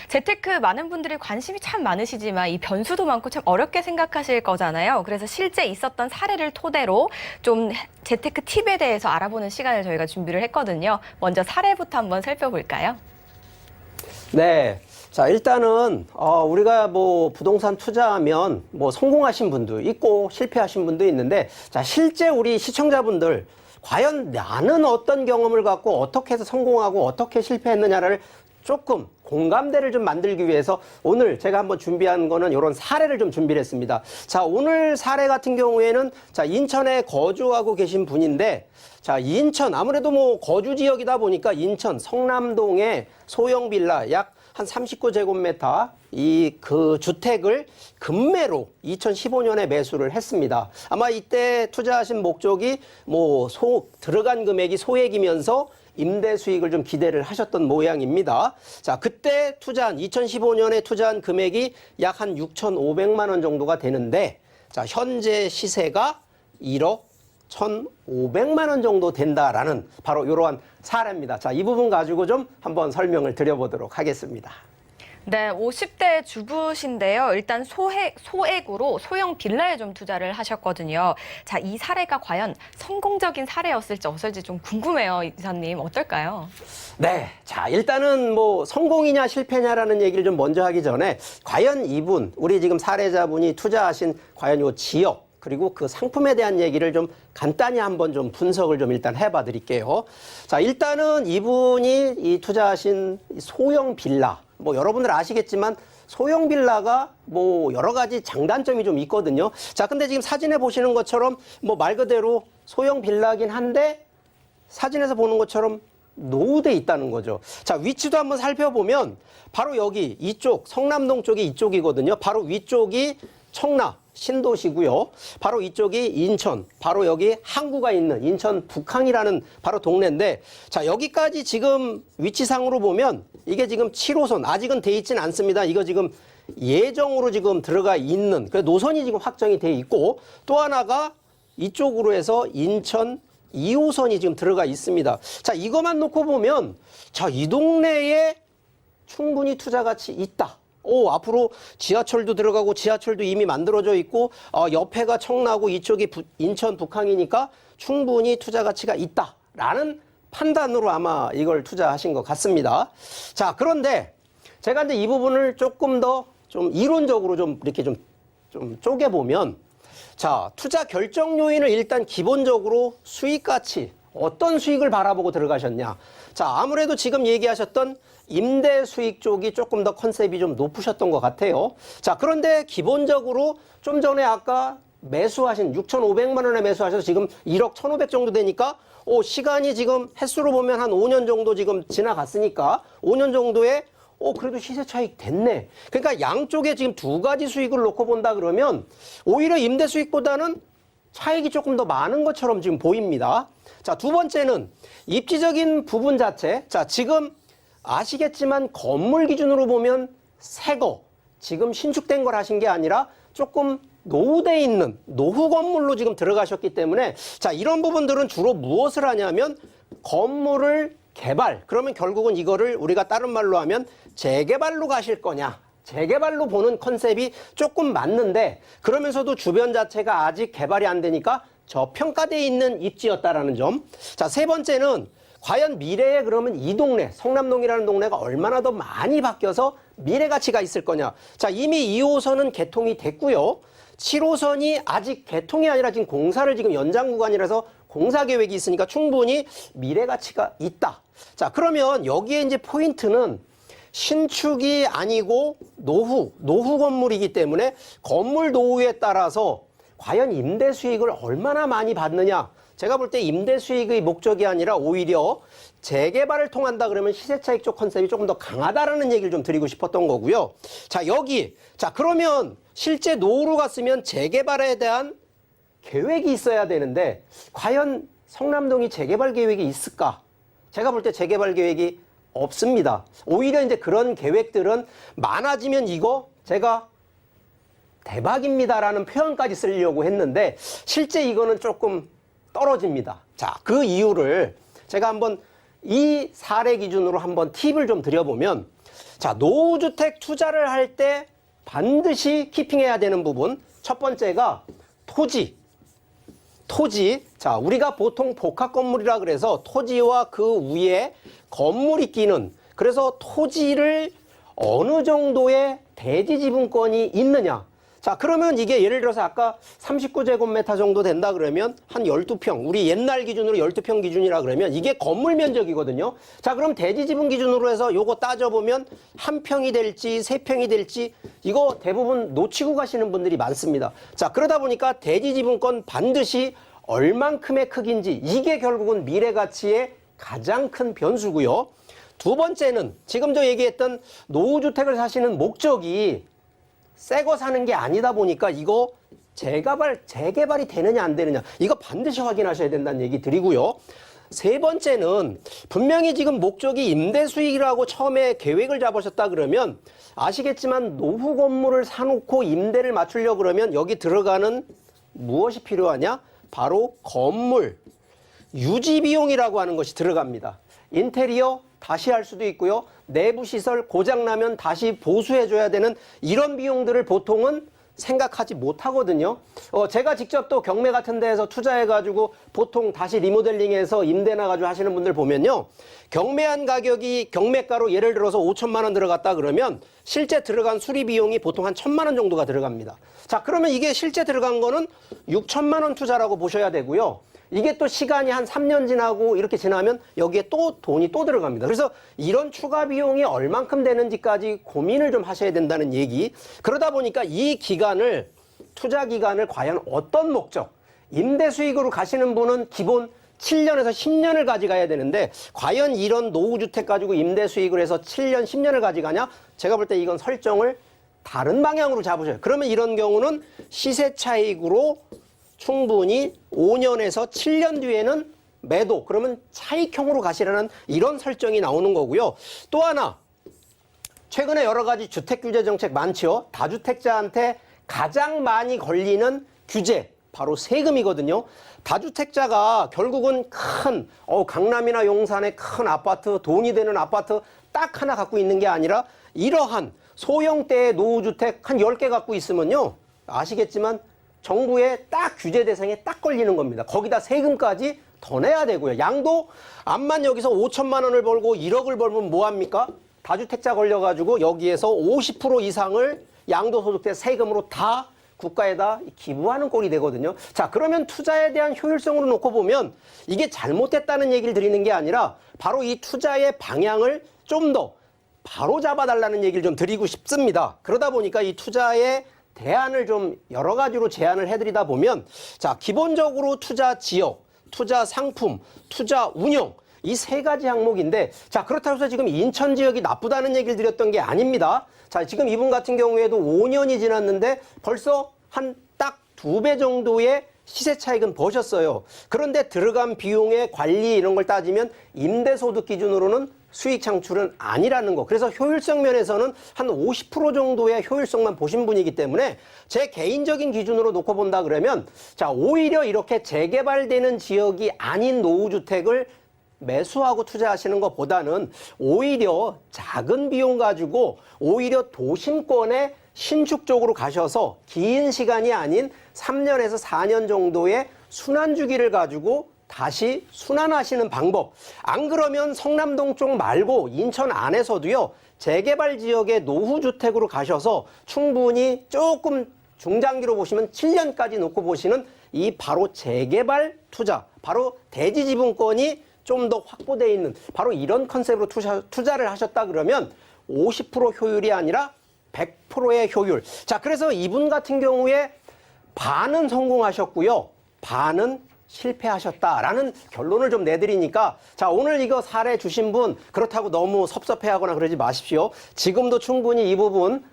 재테크 많은 분들이 관심이 참 많으시지만 이 변수도 많고 참 어렵게 생각하실 거잖아요. 그래서 실제 있었던 사례를 토대로 좀 재테크 팁에 대해서 알아보는 시간을 저희가 준비를 했거든요. 먼저 사례부터 한번 살펴볼까요? 네. 자, 일단은, 우리가 뭐 부동산 투자하면 뭐 성공하신 분도 있고 실패하신 분도 있는데, 자, 실제 우리 시청자분들, 과연 나는 어떤 경험을 갖고 어떻게 해서 성공하고 어떻게 실패했느냐를 조금 공감대를 좀 만들기 위해서 오늘 제가 한번 준비한 거는 이런 사례를 좀 준비를 했습니다. 자, 오늘 사례 같은 경우에는 자, 인천에 거주하고 계신 분인데, 자, 인천 아무래도 뭐 거주 지역이다 보니까 인천 성남동의 소형 빌라 약 한 39제곱미터 그 주택을 급매로 2015년에 매수를 했습니다. 아마 이때 투자하신 목적이 뭐 들어간 금액이 소액이면서 임대 수익을 좀 기대를 하셨던 모양입니다. 자, 그때 2015년에 투자한 금액이 약 한 6,500만 원 정도가 되는데, 자, 현재 시세가 1억 1,500만 원 정도 된다라는 바로 이러한 사례입니다. 자, 이 부분 가지고 좀 한번 설명을 드려보도록 하겠습니다. 네, 50대 주부신데요. 일단 소액으로 소형 빌라에 좀 투자를 하셨거든요. 자, 이 사례가 과연 성공적인 사례였을지 어떨지 좀 궁금해요, 이사님. 어떨까요? 네. 자, 일단은 뭐 성공이냐 실패냐라는 얘기를 좀 먼저 하기 전에 과연 이분, 우리 지금 사례자분이 투자하신 과연 요 지역, 그리고 그 상품에 대한 얘기를 좀 간단히 한번 좀 분석을 좀 일단 해봐 드릴게요. 자, 일단은 이분이 이 투자하신 소형 빌라, 뭐 여러분들 아시겠지만 소형 빌라가 뭐 여러 가지 장단점이 좀 있거든요. 자, 근데 지금 사진에 보시는 것처럼 뭐 말 그대로 소형 빌라긴 한데 사진에서 보는 것처럼 노후돼 있다는 거죠. 자, 위치도 한번 살펴보면 바로 여기 이쪽 성남동 쪽이 이쪽이거든요. 바로 위쪽이 청라 신도시고요. 바로 이쪽이 인천, 바로 여기 항구가 있는 인천 북항이라는 바로 동네인데, 자, 여기까지 지금 위치상으로 보면 이게 지금 7호선 아직은 돼 있지는 않습니다. 이거 지금 예정으로 지금 들어가 있는 그 노선이 지금 확정이 돼 있고, 또 하나가 이쪽으로 해서 인천 2호선이 지금 들어가 있습니다. 자, 이것만 놓고 보면 자, 이 동네에 충분히 투자 가치 있다. 앞으로 지하철도 들어가고 지하철도 이미 만들어져 있고, 옆에가 청라고 이쪽이 인천 북항이니까 충분히 투자 가치가 있다라는 판단으로 아마 이걸 투자하신 것 같습니다. 자, 그런데 제가 이제 이 부분을 조금 더 좀 이론적으로 좀 이렇게 좀 쪼개보면, 자, 투자 결정 요인을 일단 기본적으로 수익 가치, 어떤 수익을 바라보고 들어가셨냐. 자, 아무래도 지금 얘기하셨던 임대 수익 쪽이 조금 더 컨셉이 좀 높으셨던 것 같아요. 자, 그런데 기본적으로 좀 전에 아까 매수하신 6,500만 원에 매수하셔서 지금 1억 1,500 정도 되니까 시간이 지금 횟수로 보면 한 5년 정도 지금 지나갔으니까 5년 정도에 그래도 시세 차익 됐네. 그러니까 양쪽에 지금 두 가지 수익을 놓고 본다 그러면 오히려 임대 수익보다는 차익이 조금 더 많은 것처럼 지금 보입니다. 자, 두 번째는 입지적인 부분 자체. 자, 지금 아시겠지만 건물 기준으로 보면 새거, 지금 신축된 걸 하신 게 아니라 조금 노후돼 있는 노후 건물로 지금 들어가셨기 때문에, 자, 이런 부분들은 주로 무엇을 하냐면 건물을 개발, 그러면 결국은 이거를 우리가 다른 말로 하면 재개발로 가실 거냐, 재개발로 보는 컨셉이 조금 맞는데, 그러면서도 주변 자체가 아직 개발이 안 되니까 저평가되어 있는 입지였다라는 점. 자, 세 번째는 과연 미래에 그러면 이 동네, 성남동이라는 동네가 얼마나 더 많이 바뀌어서 미래 가치가 있을 거냐. 자, 이미 2호선은 개통이 됐고요. 7호선이 아직 개통이 아니라 지금 공사를 지금 연장 구간이라서 공사 계획이 있으니까 충분히 미래 가치가 있다. 자, 그러면 여기에 이제 포인트는 신축이 아니고 노후 건물이기 때문에 건물 노후에 따라서 과연 임대 수익을 얼마나 많이 받느냐. 제가 볼 때 임대 수익의 목적이 아니라 오히려 재개발을 통한다 그러면 시세 차익 쪽 컨셉이 조금 더 강하다라는 얘기를 좀 드리고 싶었던 거고요. 자, 자, 그러면 실제 노후로 갔으면 재개발에 대한 계획이 있어야 되는데 과연 성남동이 재개발 계획이 있을까? 제가 볼 때 재개발 계획이 없습니다. 오히려 이제 그런 계획들은 많아지면 이거 제가 대박입니다라는 표현까지 쓰려고 했는데 실제 이거는 조금 떨어집니다. 자, 그 이유를 제가 한번 이 사례 기준으로 한번 팁을 좀 드려보면, 자, 노후주택 투자를 할 때 반드시 키핑해야 되는 부분. 첫 번째가 토지. 자, 우리가 보통 복합 건물이라 그래서 토지와 그 위에 건물이 끼는, 그래서 토지를 어느 정도의 대지 지분권이 있느냐. 자, 그러면 이게 예를 들어서 아까 39제곱미터 정도 된다 그러면 한 12평, 우리 옛날 기준으로 12평 기준이라 그러면 이게 건물 면적이거든요. 자, 그럼 대지 지분 기준으로 해서 요거 따져보면 한 평이 될지 세 평이 될지 이거 대부분 놓치고 가시는 분들이 많습니다. 자, 그러다 보니까 대지 지분권 반드시 얼만큼의 크기인지 이게 결국은 미래 가치의 가장 큰 변수고요. 두 번째는 지금 저 얘기했던 노후주택을 사시는 목적이 새 거 사는 게 아니다 보니까 이거 재개발이 되느냐 안 되느냐 이거 반드시 확인하셔야 된다는 얘기 드리고요. 세 번째는 분명히 지금 목적이 임대 수익이라고 처음에 계획을 잡으셨다 그러면 아시겠지만 노후 건물을 사놓고 임대를 맞추려고 그러면 여기 들어가는 무엇이 필요하냐? 바로 건물 유지 비용이라고 하는 것이 들어갑니다. 인테리어 다시 할 수도 있고요. 내부 시설 고장나면 다시 보수해줘야 되는 이런 비용들을 보통은 생각하지 못하거든요. 제가 직접 또 경매 같은 데에서 투자해가지고 보통 다시 리모델링해서 임대 나가지고 하시는 분들 보면요. 경매한 가격이 경매가로 예를 들어서 5천만 원 들어갔다 그러면 실제 들어간 수리 비용이 보통 한 1,000만 원 정도가 들어갑니다. 자, 그러면 이게 실제 들어간 거는 6천만 원 투자라고 보셔야 되고요. 이게 또 시간이 한 3년 지나고 이렇게 지나면 여기에 또 돈이 또 들어갑니다. 그래서 이런 추가 비용이 얼만큼 되는지까지 고민을 좀 하셔야 된다는 얘기. 그러다 보니까 이 기간을, 투자 기간을 과연 어떤 목적, 임대 수익으로 가시는 분은 기본 7년에서 10년을 가져가야 되는데 과연 이런 노후주택 가지고 임대 수익을 해서 7년, 10년을 가져가냐? 제가 볼 때 이건 설정을 다른 방향으로 잡으셔요. 그러면 이런 경우는 시세 차익으로 충분히 5년에서 7년 뒤에는 매도, 그러면 차익형으로 가시라는 이런 설정이 나오는 거고요. 또 하나, 최근에 여러 가지 주택 규제 정책 많죠. 다주택자한테 가장 많이 걸리는 규제, 바로 세금이거든요. 다주택자가 결국은 큰 강남이나 용산의 큰 아파트, 돈이 되는 아파트 딱 하나 갖고 있는 게 아니라 이러한 소형대의 노후주택 한 10개 갖고 있으면요. 아시겠지만 정부의 딱 규제 대상에 딱 걸리는 겁니다. 거기다 세금까지 더 내야 되고요. 양도 암만 여기서 5천만 원을 벌고 1억을 벌면 뭐합니까? 다주택자 걸려가지고 여기에서 50% 이상을 양도소득세 세금으로 다 국가에다 기부하는 꼴이 되거든요. 자, 그러면 투자에 대한 효율성으로 놓고 보면 이게 잘못됐다는 얘기를 드리는 게 아니라 바로 이 투자의 방향을 좀 더 바로 잡아달라는 얘기를 좀 드리고 싶습니다. 그러다 보니까 이 투자의 대안을 좀 여러 가지로 제안을 해드리다 보면 자, 기본적으로 투자 지역, 투자 상품, 투자 운영 이 세 가지 항목인데 자, 그렇다고 해서 지금 인천 지역이 나쁘다는 얘기를 드렸던 게 아닙니다. 자, 지금 이분 같은 경우에도 5년이 지났는데 벌써 한 딱 2배 정도의 시세 차익은 버셨어요. 그런데 들어간 비용의 관리 이런 걸 따지면 임대소득 기준으로는 수익 창출은 아니라는 거. 그래서 효율성 면에서는 한 50% 정도의 효율성만 보신 분이기 때문에 제 개인적인 기준으로 놓고 본다 그러면 자, 오히려 이렇게 재개발되는 지역이 아닌 노후주택을 매수하고 투자하시는 것보다는 오히려 작은 비용 가지고 오히려 도심권의 신축 쪽으로 가셔서 긴 시간이 아닌 3년에서 4년 정도의 순환주기를 가지고 다시 순환하시는 방법. 안 그러면 성남동 쪽 말고 인천 안에서도요. 재개발 지역의 노후주택으로 가셔서 충분히 조금 중장기로 보시면 7년까지 놓고 보시는 이 바로 재개발 투자, 바로 대지지분권이 좀 더 확보되어 있는 바로 이런 컨셉으로 투자를 하셨다 그러면 50% 효율이 아니라 100%의 효율. 자, 그래서 이분 같은 경우에 반은 성공하셨고요. 반은 실패하셨다라는 결론을 좀 내드리니까 자, 오늘 이거 사례 주신 분 그렇다고 너무 섭섭해하거나 그러지 마십시오. 지금도 충분히 이 부분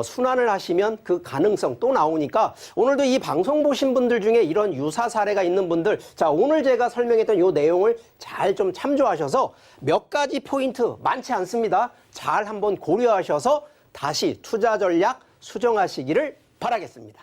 순환을 하시면 그 가능성 또 나오니까 오늘도 이 방송 보신 분들 중에 이런 유사 사례가 있는 분들 자, 오늘 제가 설명했던 요 내용을 잘 좀 참조하셔서 몇 가지 포인트 많지 않습니다. 잘 한번 고려하셔서 다시 투자 전략 수정하시기를 바라겠습니다.